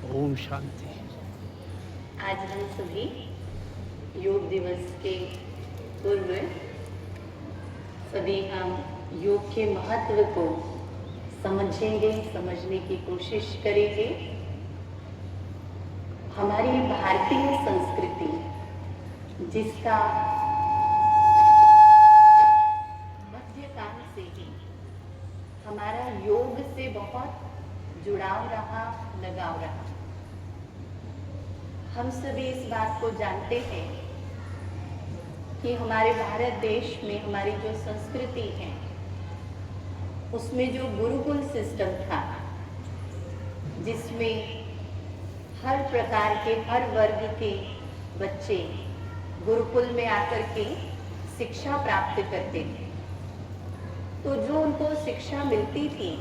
ओम शांति। आज हम सभी योग दिवस के पूर्व सभी हम योग के महत्व को समझेंगे, समझने की कोशिश करेंगे। हमारी भारतीय संस्कृति जिसका मध्यकाल से ही हमारा योग से बहुत जुड़ाव रहा, लगाव रहा। हम सभी इस बात को जानते हैं कि हमारे भारत देश में हमारी जो संस्कृति है उसमें जो गुरुकुल सिस्टम था, जिसमें हर प्रकार के, हर वर्ग के बच्चे गुरुकुल में आकर के शिक्षा प्राप्त करते थे, तो जो उनको शिक्षा मिलती थी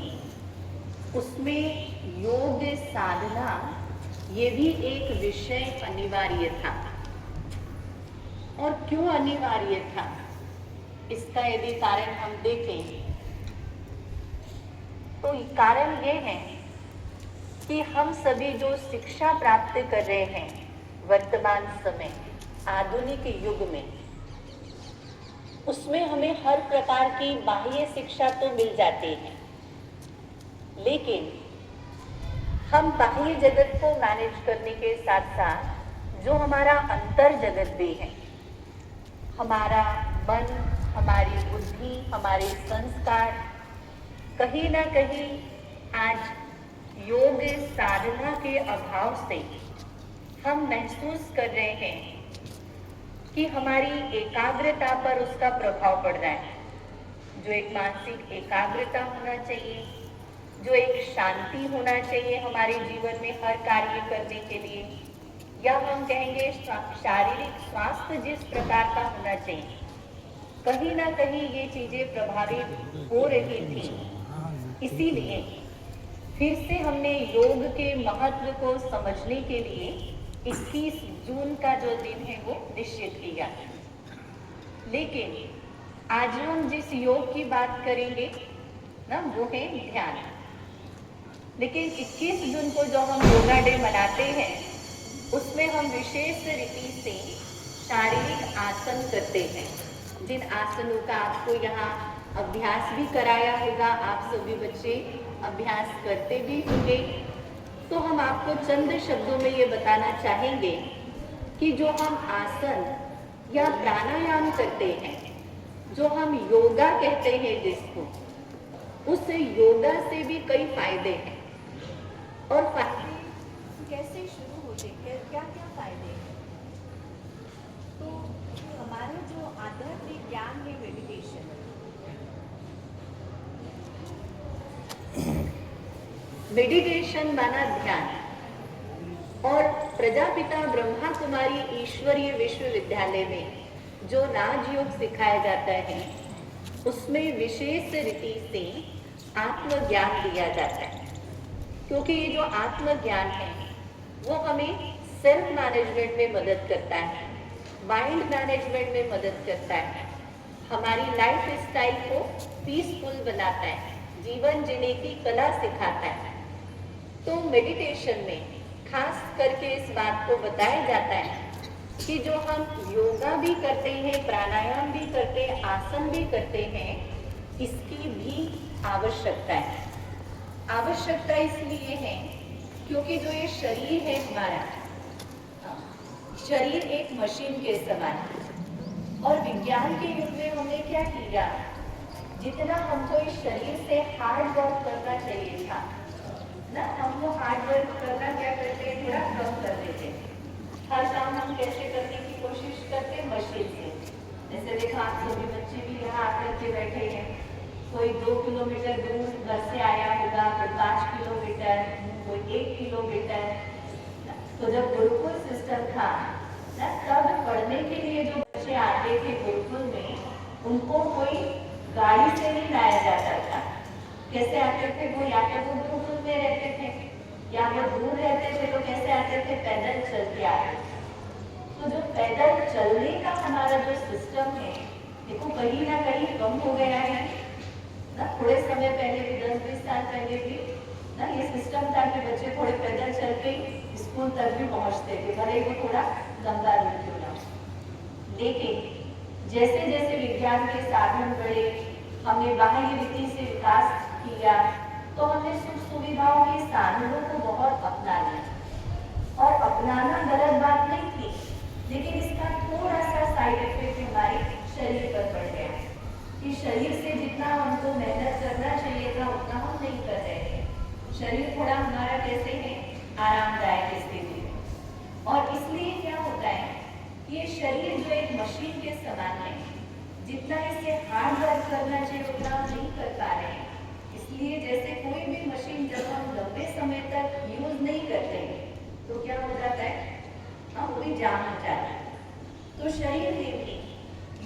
उसमें योग साधना ये भी एक विषय अनिवार्य था। और क्यों अनिवार्य था, इसका यदि कारण हम देखें तो कारण ये है कि हम सभी जो शिक्षा प्राप्त कर रहे हैं वर्तमान समय आधुनिक युग में, उसमें हमें हर प्रकार की बाह्य शिक्षा तो मिल जाती है, लेकिन हम बाह्य जगत को मैनेज करने के साथ साथ जो हमारा अंतर जगत भी है, हमारा मन, हमारी बुद्धि, हमारे संस्कार, कहीं ना कहीं आज योग साधना के अभाव से हम महसूस कर रहे हैं कि हमारी एकाग्रता पर उसका प्रभाव पड़ रहा है। जो एक मानसिक एकाग्रता होना चाहिए, जो एक शांति होना चाहिए हमारे जीवन में हर कार्य करने के लिए, या हम कहेंगे शारीरिक स्वास्थ्य जिस प्रकार का होना चाहिए, कहीं ना कहीं ये चीजें प्रभावित हो रही थी। इसीलिए फिर से हमने योग के महत्व को समझने के लिए 21 जून का जो दिन है वो निश्चित किया। लेकिन आज हम जिस योग की बात करेंगे ना, वो है ध्यान। लेकिन 21 जून को जो हम योगा डे मनाते हैं उसमें हम विशेष रीति से शारीरिक आसन करते हैं, जिन आसनों का आपको यहाँ अभ्यास भी कराया होगा, आप सभी बच्चे अभ्यास करते भी होंगे। तो हम आपको चंद शब्दों में ये बताना चाहेंगे कि जो हम आसन या प्राणायाम करते हैं, जो हम योगा कहते हैं जिसको, उस योगा से भी कई फायदे हैं। और फायदे कैसे शुरू होते हैं, क्या क्या फायदे हैं? तो हमारा जो आध्यात्मिक ज्ञान है, मेडिटेशन माना ध्यान, और प्रजापिता ब्रह्मा कुमारी ईश्वरीय विश्वविद्यालय में जो राजयोग सिखाया जाता है उसमें विशेष रीति से आत्मज्ञान दिया जाता है। क्योंकि ये जो आत्मज्ञान है वो हमें सेल्फ मैनेजमेंट में मदद करता है, माइंड मैनेजमेंट में मदद करता है, हमारी लाइफ स्टाइल को पीसफुल बनाता है, जीवन जीने की कला सिखाता है। तो मेडिटेशन में खास करके इस बात को बताया जाता है कि जो हम योगा भी करते हैं, प्राणायाम भी करते हैं, आसन भी करते हैं, इसकी भी आवश्यकता है। आवश्यकता इसलिए है क्योंकि जो ये शरीर है हमारा, शरीर एक मशीन के समान है। और विज्ञान के युग में हमने क्या किया, जितना हमको इस शरीर से हार्ड वर्क करना चाहिए था ना, हमको हार्ड वर्क करना क्या करते हैं, थोड़ा कम कर देते हैं। हर काम हम कैसे करने की कोशिश करते हैं, मशीन से। जैसे देखा, आप सभी बच्चे भी यहाँ आकर के बैठे हैं, कोई 2 किलोमीटर दूर घर से आया होगा, कोई 5 किलोमीटर, कोई 1 किलोमीटर। तो जब गुरुकुल सिस्टम था ना, तब पढ़ने के लिए जो बच्चे आते थे गुरुकुल में, उनको कोई गाड़ी से नहीं लाया जाता था। कैसे आते थे वो, या तो वो गुरुकुल में रहते थे या वो दूर रहते थे, तो कैसे आते थे, पैदल चल के आते। तो जो पैदल चलने का हमारा जो सिस्टम है, देखो कहीं ना कहीं कम हो गया है ना। थोड़े समय पहले भी, 10-20 साल पहले भी ना, ये सिस्टम था कि बच्चे थोड़े पैदल चल के तक भी पहुंचते थे, भले ही वो थोड़ा लंबा रूट क्यों ना हो। लेकिन जैसे जैसे विज्ञान के साधन बढ़े, हमने बाह्य रीति से विकास किया, तो हमने सुख सुविधाओं के साधनों को बहुत अपना लिया। और अपनाना गलत बात नहीं थी, लेकिन इसका थोड़ा सा साइड इफेक्ट हमारे शरीर पर पड़ गया कि शरीर से जितना हमको मेहनत करना चाहिए था उतना हम नहीं कर रहे थे। शरीर थोड़ा हमारा कैसे है, आरामदायक स्थिति में। और इसलिए क्या होता है कि ये शरीर जो एक मशीन के समान है, जितना इसे हार्ड वर्क करना चाहिए उतना हम नहीं कर पा रहे हैं। इसलिए जैसे कोई भी मशीन जब हम लंबे समय तक यूज नहीं करते तो क्या हो जाता है, हम भी जाम हो जाता है। तो शरीर में भी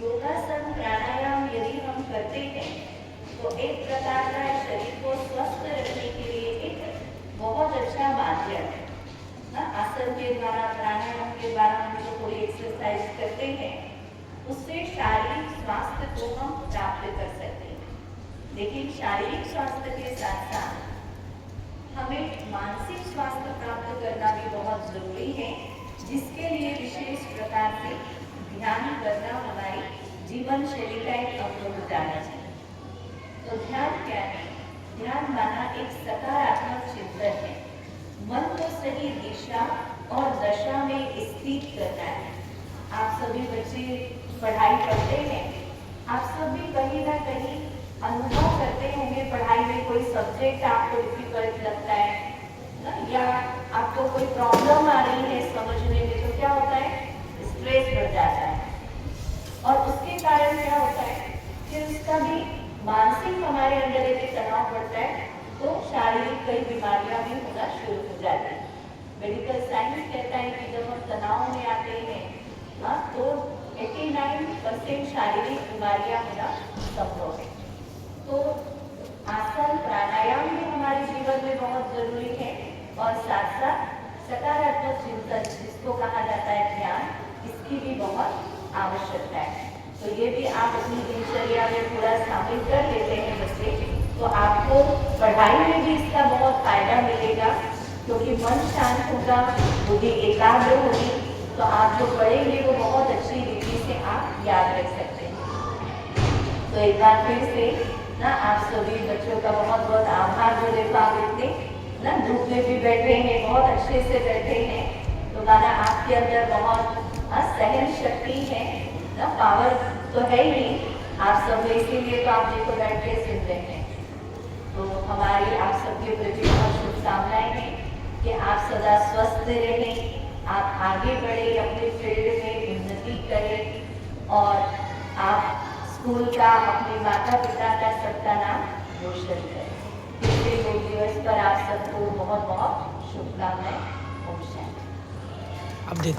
योगासन प्राणायाम यदि हम करते हैं तो एक प्रकार का शरीर को स्वस्थ रखने के लिए एक बहुत अच्छा माध्यम है। आसन के द्वारा, प्राणायाम के द्वारा हम जो थोड़ी एक्सरसाइज करते हैं उससे शारीरिक स्वास्थ्य को हम प्राप्त कर सकते हैं। लेकिन शारीरिक स्वास्थ्य के साथ साथ हमें मानसिक स्वास्थ्य प्राप्त करना भी बहुत जरूरी है, जिसके लिए विशेष प्रकार से ध्यान करना हमारी जीवन शैली का एक अंग हो जाना चाहिए। तो ध्यान क्या है? ध्यान माना एक सकारात्मक चिंतन है, मन को सही दिशा और दशा में स्थित करना है। आप सभी बच्चे पढ़ाई पढ़ते हैं, आप सभी कहीं ना कहीं अनुभव करते होंगे पढ़ाई में कोई सब्जेक्ट आपको डिफिकल्ट लगता है ना, या आपको कोई प्रॉब्लम आ रही है समझने में, तो क्या होता है, स्ट्रेस बढ़ जाता है। और उसके कारण क्या होता है कि उसका भी मानसिक हमारे अंदर यदि तनाव बढ़ता है तो शारीरिक कई बीमारियां भी होना शुरू हो जाती है। मेडिकल साइंस कहता है कि जब हम तनाव में आते हैं तो 89% शारीरिक बीमारियां होना संभव है। तो आसन प्राणायाम भी हमारे जीवन में बहुत जरूरी है, और साथ साथ सकारात्मक चिंतन जिसको कहा जाता है ध्यान, इसकी भी बहुत आवश्यकता है। तो ये भी आप अपनी दिनचर्या में पूरा शामिल कर लेते हैं बच्चे, तो आपको पढ़ाई में भी इसका बहुत फायदा मिलेगा, क्योंकि मन शांत होगा, बुद्धि एकाग्र होगी, तो आप जो पढ़ेंगे वो बहुत अच्छी रीति से आप याद रख सकते हैं। तो एक बार फिर से ना आप सभी बच्चों का बहुत बहुत आभार, जो देखो आप इतने ना धूप में भी बैठे हैं, बहुत अच्छे से बैठे हैं, तो माना आपके अंदर बहुत सहन शक्ति है ना, पावर तो है ही, आप सब इसीलिए तो आप देखो बैठ के सुन रहे हैं। तो हमारी आप सबके प्रति बहुत शुभकामनाएं हैं कि आप सदा स्वस्थ रहें, आप आगे बढ़े, अपने फील्ड में उन्नति करें, और आप स्कूल का, अपने माता पिता का, सबका नाम रोशन करें। पिछले योग दिवस पर आप सबको बहुत बहुत शुभकामनाएं। ओम शांति। अब दे